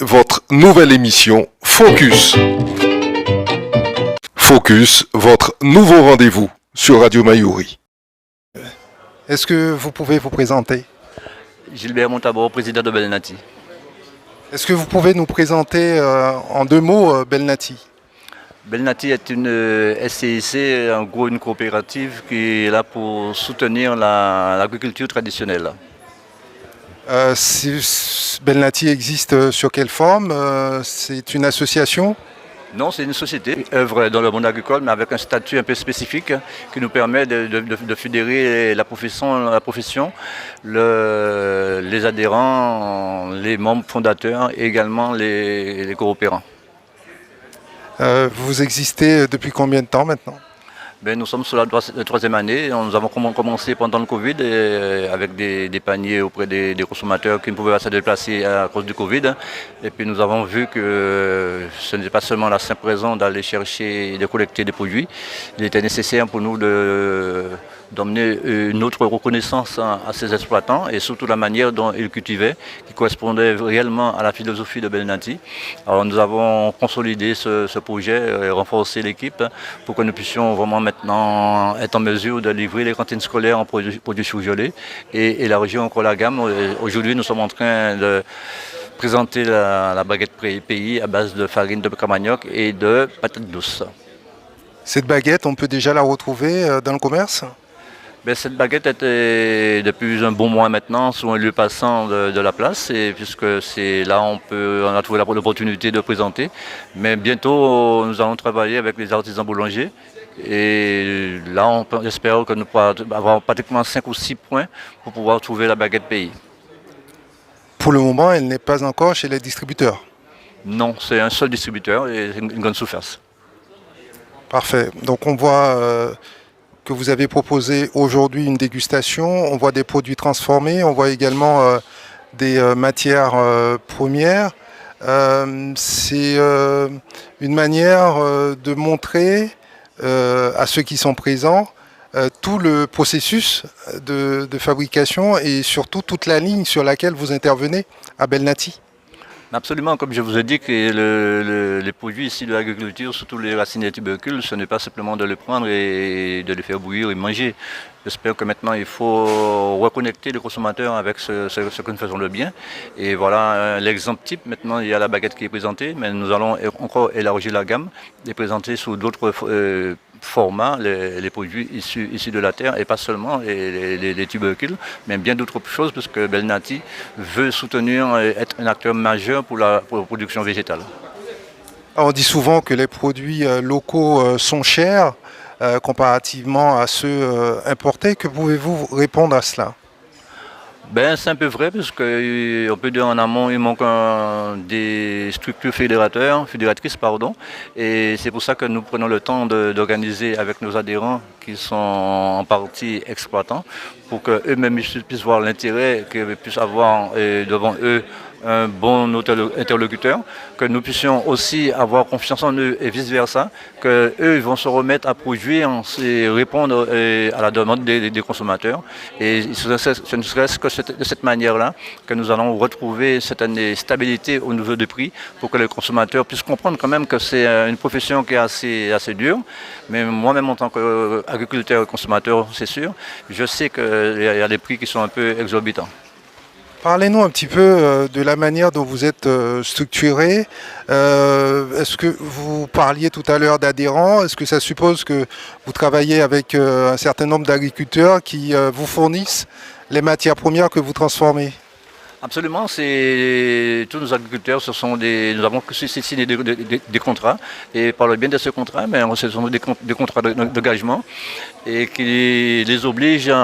votre nouvelle émission Focus. Focus, votre nouveau rendez-vous sur Radio Mayuri. Est-ce que vous pouvez vous présenter? Gilbert Montabo, président de Belnati. Est-ce que vous pouvez nous présenter en deux mots Belnati? Belnati est une SCIC, en gros une coopérative qui est là pour soutenir l'agriculture traditionnelle. Belnati existe sur quelle forme? C'est une association? Non, c'est une société qui œuvre dans le monde agricole, mais avec un statut un peu spécifique qui nous permet de fédérer la profession, les adhérents, les membres fondateurs et également les coopérants. Vous existez depuis combien de temps maintenant? Nous sommes sur la troisième année. Nous avons commencé pendant le Covid avec des paniers auprès des consommateurs qui ne pouvaient pas se déplacer à cause du Covid. Et puis nous avons vu que ce n'était pas seulement la simple raison d'aller chercher et de collecter des produits. Il était nécessaire pour nous d'emmener une autre reconnaissance à ces exploitants et surtout la manière dont ils cultivaient qui correspondait réellement à la philosophie de Belnati. Alors nous avons consolidé ce projet et renforcé l'équipe pour que nous puissions vraiment maintenant être en mesure de livrer les cantines scolaires en produits surgelés et élargir encore la gamme. Aujourd'hui nous sommes en train de présenter la baguette pays à base de farine de camanioc et de patates douces. Cette baguette, on peut déjà la retrouver dans le commerce? Cette baguette était depuis un bon mois maintenant sur un lieu passant de la place, et puisque c'est là on a trouvé l'opportunité de présenter. Mais bientôt nous allons travailler avec les artisans boulangers et là j'espère que nous pourrons avoir pratiquement 5 ou 6 points pour pouvoir trouver la baguette pays. Pour le moment, elle n'est pas encore chez les distributeurs? Non, c'est un seul distributeur et une grande surface. Parfait. Donc on voit que vous avez proposé aujourd'hui une dégustation, on voit des produits transformés, on voit également des matières premières. C'est une manière de montrer à ceux qui sont présents tout le processus de fabrication et surtout toute la ligne sur laquelle vous intervenez à Belnati. Absolument, comme je vous ai dit, que les produits ici de l'agriculture, surtout les racines et tubercules, ce n'est pas simplement de les prendre et de les faire bouillir et manger. J'espère que maintenant il faut reconnecter les consommateurs avec ce que nous faisons de bien. Et voilà l'exemple type. Maintenant il y a la baguette qui est présentée, mais nous allons encore élargir la gamme et présenter sous d'autres formats les produits issus de la terre et pas seulement les tubercules, mais bien d'autres choses, parce que Belnati veut soutenir et être un acteur majeur pour la production végétale. On dit souvent que les produits locaux sont chers comparativement à ceux importés. Que pouvez-vous répondre à cela? C'est un peu vrai, parce qu'on peut dire en amont, il manque des structures fédératrices, et c'est pour ça que nous prenons le temps d'organiser avec nos adhérents qui sont en partie exploitants, pour qu'eux-mêmes puissent voir l'intérêt, qu'ils puissent avoir devant eux un bon interlocuteur, que nous puissions aussi avoir confiance en eux et vice-versa, qu'eux vont se remettre à produire et répondre à la demande des consommateurs. Et ce ne serait-ce que de cette manière-là que nous allons retrouver cette stabilité au niveau des prix, pour que les consommateurs puissent comprendre quand même que c'est une profession qui est assez dure. Mais moi-même en tant qu'agriculteur et consommateur, c'est sûr, je sais qu'il y a des prix qui sont un peu exorbitants. Parlez-nous un petit peu de la manière dont vous êtes structuré. Est-ce que vous parliez tout à l'heure d'adhérents? Est-ce que ça suppose que vous travaillez avec un certain nombre d'agriculteurs qui vous fournissent les matières premières que vous transformez? Absolument, tous nos agriculteurs, nous avons signé des contrats, et par le bien de ce contrat, ce sont des contrats d'engagement et qui les obligent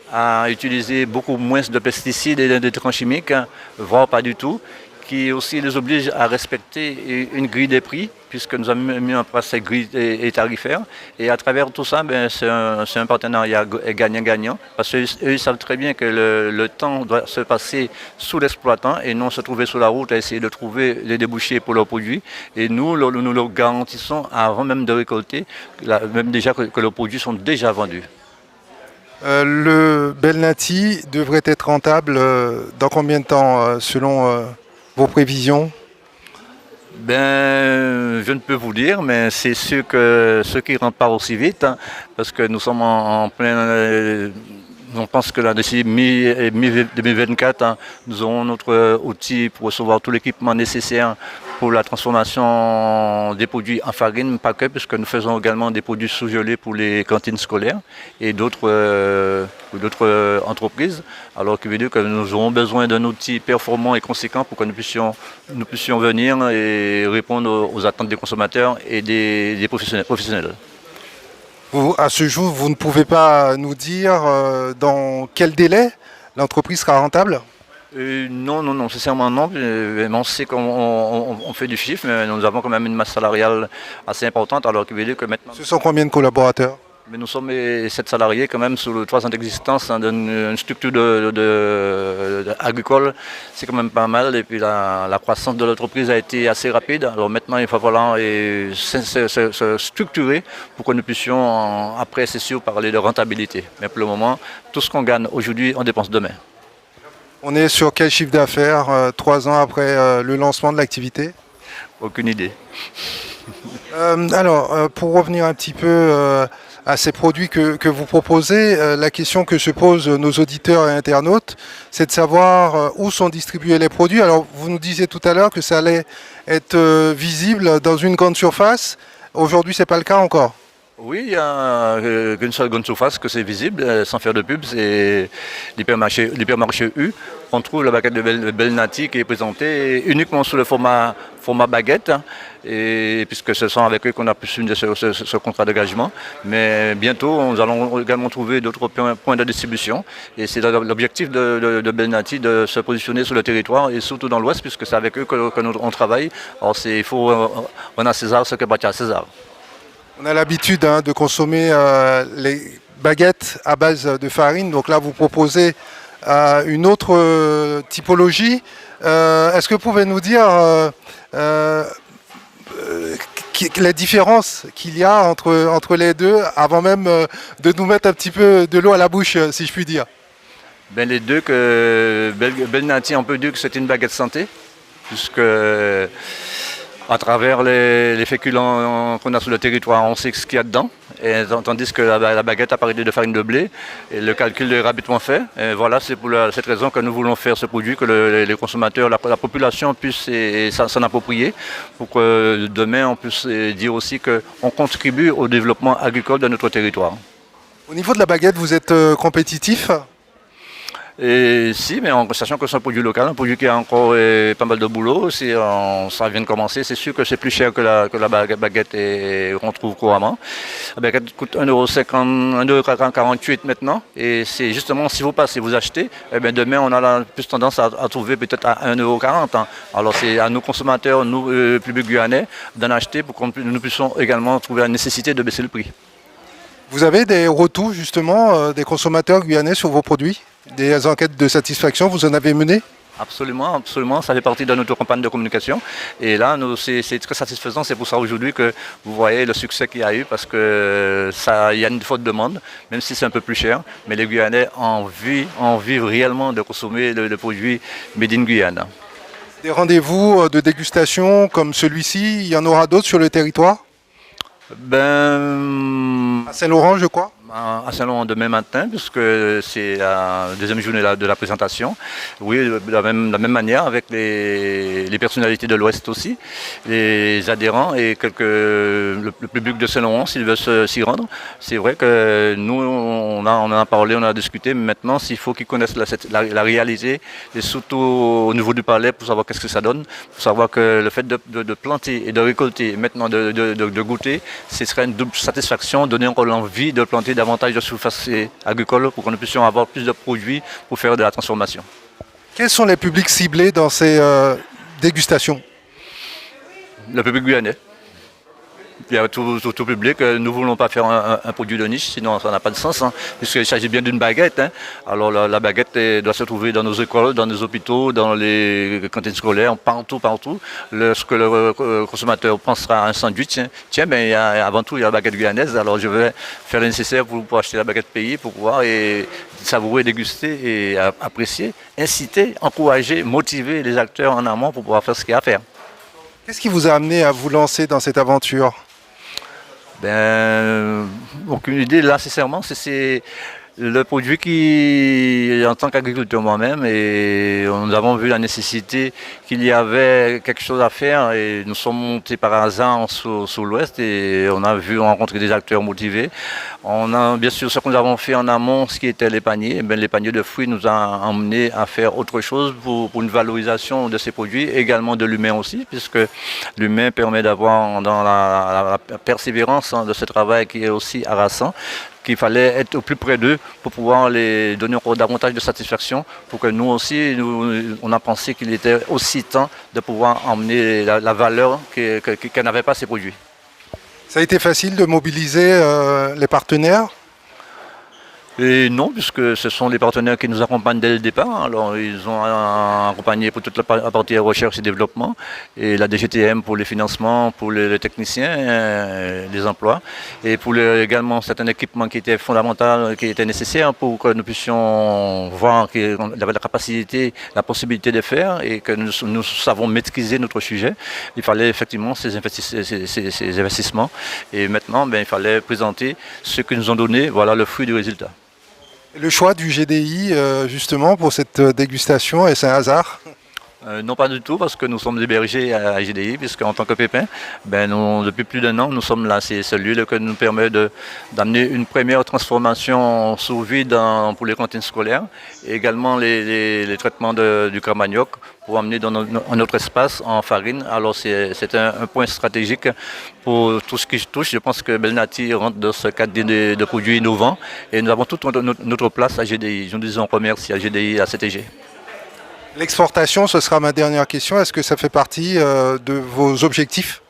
à utiliser beaucoup moins de pesticides et d'intrants chimiques, voire pas du tout, qui aussi les oblige à respecter une grille des prix, puisque nous avons mis en place cette grille tarifaire. Et à travers tout ça, c'est un partenariat gagnant-gagnant, parce qu'eux savent très bien que le temps doit se passer sous l'exploitant et non se trouver sur la route à essayer de trouver des débouchés pour leurs produits. Et nous leur garantissons, avant même de récolter, même déjà que leurs produits sont déjà vendus. Le Belnati devrait être rentable dans combien de temps selon vos prévisions? Ben, je ne peux vous dire, mais c'est sûr que ceux qui ne rentrent pas aussi vite, hein, parce que nous sommes en plein. On pense que là, d'ici mi-2024, hein, nous aurons notre outil pour recevoir tout l'équipement nécessaire pour la transformation des produits en farine, pas que, puisque nous faisons également des produits sous-gelés pour les cantines scolaires et d'autres entreprises. Alors qui veut dire que nous aurons besoin d'un outil performant et conséquent pour que nous puissions venir et répondre aux attentes des consommateurs et des professionnels. À ce jour, vous ne pouvez pas nous dire dans quel délai l'entreprise sera rentable? Non, non, non, nécessairement non. On sait qu'on fait du chiffre, mais nous avons quand même une masse salariale assez importante. Alors qu'il veut dire que maintenant. Ce sont combien de collaborateurs? Mais nous sommes 7 salariés quand même sur 3 ans d'existence, hein, d'une structure agricole, c'est quand même pas mal. Et puis la croissance de l'entreprise a été assez rapide. Alors maintenant, il va falloir se structurer pour que nous puissions, après, c'est sûr, parler de rentabilité. Mais pour le moment, tout ce qu'on gagne aujourd'hui, on dépense demain. On est sur quel chiffre d'affaires 3 ans après le lancement de l'activité? Aucune idée. Pour revenir un petit peu à ces produits que vous proposez, la question que se posent nos auditeurs et internautes, c'est de savoir où sont distribués les produits. Alors, vous nous disiez tout à l'heure que ça allait être visible dans une grande surface. Aujourd'hui, ce n'est pas le cas encore. Oui, il y a une seule grande surface que c'est visible, sans faire de pub, c'est l'hypermarché U. On trouve la baguette de Belnati qui est présentée uniquement sous le format baguette, hein, et puisque ce sont avec eux qu'on a pu signer ce contrat d'engagement. Mais bientôt, nous allons également trouver d'autres points de distribution. Et c'est l'objectif de Belnati de se positionner sur le territoire et surtout dans l'Ouest, puisque c'est avec eux que nous travaille. Alors il faut rendre à César ce que appartient à César. On a l'habitude de consommer les baguettes à base de farine. Donc là, vous proposez une autre typologie. Est-ce que vous pouvez nous dire la différence qu'il y a entre les deux avant même de nous mettre un petit peu de l'eau à la bouche, si je puis dire? Ben, les deux, que Belnati, on peut dire que c'est une baguette santé, puisque à travers les féculents qu'on a sur le territoire, on sait ce qu'il y a dedans. Et, tandis que la baguette a parlé de farine de blé, et le calcul est rapidement fait. Et voilà, c'est pour cette raison que nous voulons faire ce produit, que les consommateurs, la population puisse s'en approprier, pour que demain on puisse dire aussi qu'on contribue au développement agricole de notre territoire. Au niveau de la baguette, vous êtes compétitif? Et si, mais en sachant que c'est un produit local, un produit qui a encore pas mal de boulot, si ça vient de commencer, c'est sûr que c'est plus cher que la baguette qu'on trouve couramment. La baguette coûte 1,50 €, 1,48 € maintenant, et c'est justement si vous passez, vous achetez, eh bien demain on a plus tendance à trouver peut-être à 1,40 €. Alors c'est à nos consommateurs, nous, public guyanais, d'en acheter pour que nous puissions également trouver la nécessité de baisser le prix. Vous avez des retours justement des consommateurs guyanais sur vos produits? Des enquêtes de satisfaction, vous en avez mené? Absolument, absolument. Ça fait partie de notre campagne de communication. Et là, c'est très satisfaisant. C'est pour ça aujourd'hui que vous voyez le succès qu'il y a eu, parce que il y a une forte demande, même si c'est un peu plus cher. Mais les Guyanais en vivent réellement de consommer le produit Made in Guyane. Des rendez-vous de dégustation comme celui-ci, il y en aura d'autres sur le territoire? À Saint-Laurent, je crois. À Saint-Laurent demain matin, puisque c'est la deuxième journée de la présentation. Oui, de la même manière, avec les personnalités de l'Ouest aussi, les adhérents et le public de Saint-Laurent s'ils veulent s'y rendre. C'est vrai que nous, on en a parlé, on a discuté, mais maintenant, s'il faut qu'ils connaissent la réalité, et surtout au niveau du palais, pour savoir qu'est-ce que ça donne, pour savoir que le fait de planter et de récolter, maintenant de goûter, ce serait une double satisfaction, donner encore l'envie de planter davantage de surfaces agricoles pour que nous puissions avoir plus de produits pour faire de la transformation. Quels sont les publics ciblés dans ces dégustations? Le public guyanais. Il y a tout public. Nous ne voulons pas faire un produit de niche, sinon ça n'a pas de sens, hein, puisqu'il s'agit bien d'une baguette. Hein. Alors la baguette doit se trouver dans nos écoles, dans nos hôpitaux, dans les cantines scolaires, partout. Lorsque le consommateur pensera à un sandwich, tiens, avant tout, il y a la baguette guyanaise. Alors je vais faire le nécessaire pour acheter la baguette pays, pour pouvoir savourer, déguster et apprécier, inciter, encourager, motiver les acteurs en amont pour pouvoir faire ce qu'il y a à faire. Qu'est-ce qui vous a amené à vous lancer dans cette aventure? Aucune idée. Là, sincèrement, c'est le produit qui, en tant qu'agriculteur moi-même, et nous avons vu la nécessité qu'il y avait quelque chose à faire et nous sommes montés par hasard sur l'Ouest et on a vu rencontrer des acteurs motivés. On a bien sûr ce que nous avons fait en amont, ce qui était les paniers. Les paniers de fruits nous ont emmenés à faire autre chose pour une valorisation de ces produits, également de l'humain aussi, puisque l'humain permet d'avoir dans la persévérance de ce travail qui est aussi harassant, qu'il fallait être au plus près d'eux pour pouvoir les donner encore davantage de satisfaction, pour que nous aussi, on a pensé qu'il était aussi temps de pouvoir emmener la valeur qu'elle n'avait pas ces produits. Ça a été facile de mobiliser les partenaires? Et non, puisque ce sont les partenaires qui nous accompagnent dès le départ. Alors, ils ont accompagné pour toute la partie recherche et développement, et la DGTM pour les financements, pour les techniciens, les emplois, et pour également certains équipements qui étaient fondamentaux, qui étaient nécessaires pour que nous puissions voir qu'on avait la capacité, la possibilité de faire, et que nous savons maîtriser notre sujet. Il fallait effectivement ces investissements. Et maintenant, il fallait présenter ce que nous ont donné, voilà le fruit du résultat. Le choix du GDI, justement, pour cette dégustation, est-ce un hasard? Non, pas du tout, parce que nous sommes hébergés à GDI, puisqu'en tant que Pépin, depuis plus d'1 an, nous sommes là. C'est celui qui nous permet d'amener une première transformation sous vide pour les cantines scolaires, et également les traitements du Cramagnoc pour amener dans notre espace en farine. Alors c'est un point stratégique pour tout ce qui touche. Je pense que Belnati rentre dans ce cadre de produits innovants, et nous avons toute notre place à GDI. Nous disons remercie à GDI et à CTG. L'exportation, ce sera ma dernière question. Est-ce que ça fait partie de vos objectifs?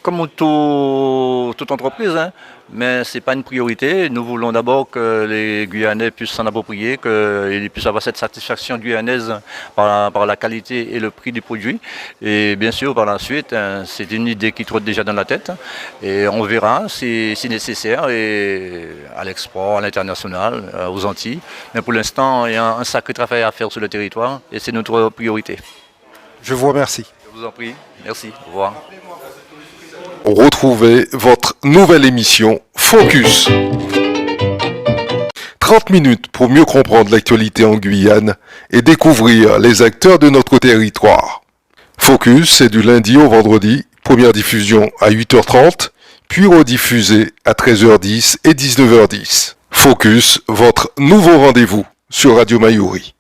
Comme toute entreprise, mais ce n'est pas une priorité. Nous voulons d'abord que les Guyanais puissent s'en approprier, qu'ils puissent avoir cette satisfaction guyanaise par la qualité et le prix du produit. Et bien sûr, par la suite, c'est une idée qui trotte déjà dans la tête. Et on verra si nécessaire, et à l'export, à l'international, aux Antilles. Mais pour l'instant, il y a un sacré travail à faire sur le territoire et c'est notre priorité. Je vous remercie. Je vous en prie. Merci. Au revoir. Retrouvez votre nouvelle émission Focus. 30 minutes pour mieux comprendre l'actualité en Guyane et découvrir les acteurs de notre territoire. Focus, c'est du lundi au vendredi, première diffusion à 8h30, puis rediffusée à 13h10 et 19h10. Focus, votre nouveau rendez-vous sur Radio Mayuri.